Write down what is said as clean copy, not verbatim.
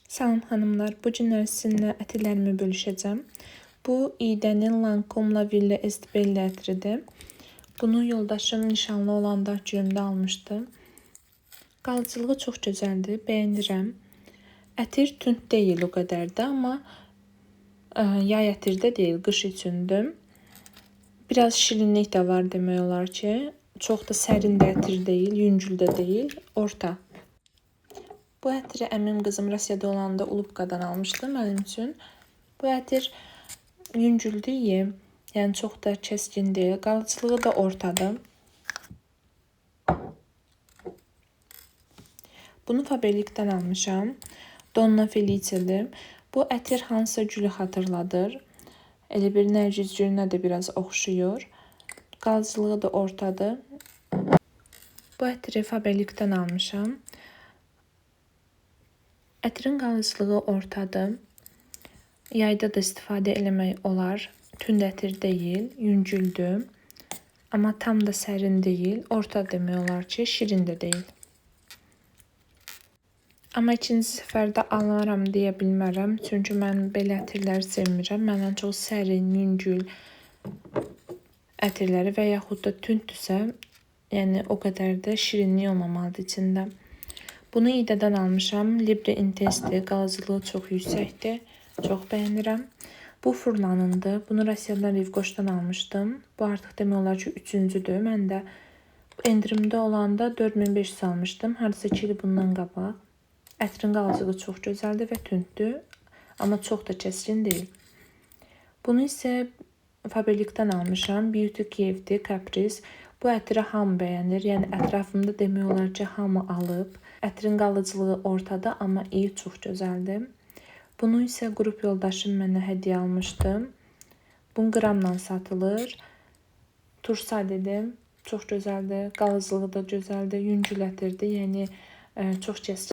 Salam hanımlar, bu günlər sizinlə ətirlərimi bölüşəcəm. Bu İDənin Lancome La Ville Estibelli ətiridir. Bunu yoldaşım nişanlı olanda düyümdə almışdı. Qalıcılığı çox gözəldir, bəyənirəm. Ətir tünd deyil o qədər də, amma yay ətirdə deyil, qış üçündür. Biraz şirinlik də var demək olar ki. Çox da sərin də ətir deyil, yüngül də deyil, orta. Bu ətiri əmim qızım Rusiyada olanda Ulubqadan almışdı mənim üçün. Bu ətir yüngüldür, yəni çox da kəskin deyil, qalıcılığı da ortadır. Bunu Faberlic'dən almışam. Donna Felicia'dır. Bu ətir hansısa gülü xatırladır. Elə bir nərgiz gülünə də biraz oxşuyur. Qalıcılığı da ortadır. Bu ətiri Faberlic'dən almışam. Ətirin qalıcılığı ortadır. Yayda da istifadə eləmək olar. Tünd ətir deyil, yüngüldür. Amma tam da sərin deyil, orta demək olar ki, şirin də deyil. Amma ikinci səfərdə alaram deyə bilmərəm. Çünki mən belə ətirləri sevmirəm. Mənə çox sərin, yüngül ətirləri və yaxud da tünddürsə, yəni o qədər də şirinlik olmamalıdır içində. Bunu İDədən almışam. Libre Intensity, qalıcılığı çox yüksəkdir. Çox bəyənirəm. Bu Furlanındır. Bunu Rusiyadan Rivqoşdan almışdım. Bu artıq demək olar ki, üçüncüdür. Mən də endirimdə olanda 4500 almışdım. Hardasa 2 il bundan qabaq. Ətrin qalıcılığı çox gözəldir və tündür. Amma çox da kəskin deyil. Bunu isə Faberlic'dən almışam. Beauty Cave'dir, Caprice. Bu ətiri hamı bəyənir. Yəni ətrafımda demək olar ki, hamı alıb. Ətrin qalıcılığı ortada, amma iyi, çox gözəldir. Bunu isə qrup yoldaşım mənə hədiyyə almışdı. Bu qramla satılır. Tursadedir. Çox gözəldir. Qalıcılığı da gözəldir. Yüngül ətirdir. Yəni çox kəskin